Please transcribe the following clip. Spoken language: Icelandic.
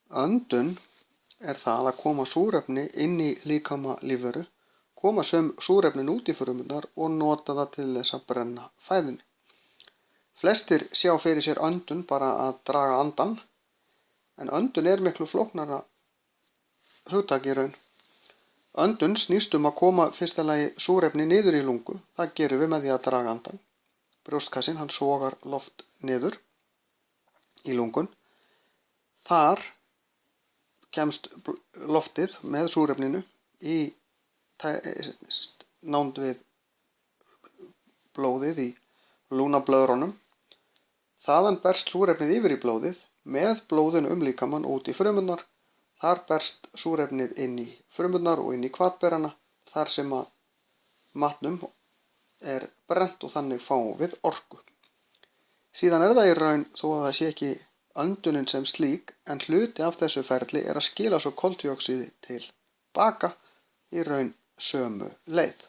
Öndun er það að koma súrefni inn í líkama lífveru, koma súrefnin út í frumurnar og nota það til þess að brenna fæðunni. Flestir sjá fyrir sér öndun bara að draga andann, en öndun er miklu flóknara hugtak í raun. Öndun snýst að koma fyrsta lagi súrefni niður í lungu. Það gerum við með því að draga andann. Brjóstkassinn, hann sogar loft niður í lungun. Þar kemst loftið með súrefninu í nánd við blóðið í lungnablöðrunum. Þaðan berst súrefnið yfir í blóðið með blóðinu líkamann út í frumurnar. Þar berst súrefnið inn í frumurnar og inn í hvatberana, þar sem að matnum er brennt og þannig fáum við orku. Síðan er það í raun, þó að það sé ekki öndunin sem slík, en hluti af þessu ferli er að skila svo koltvíoxíði til baka í raun sömu leið.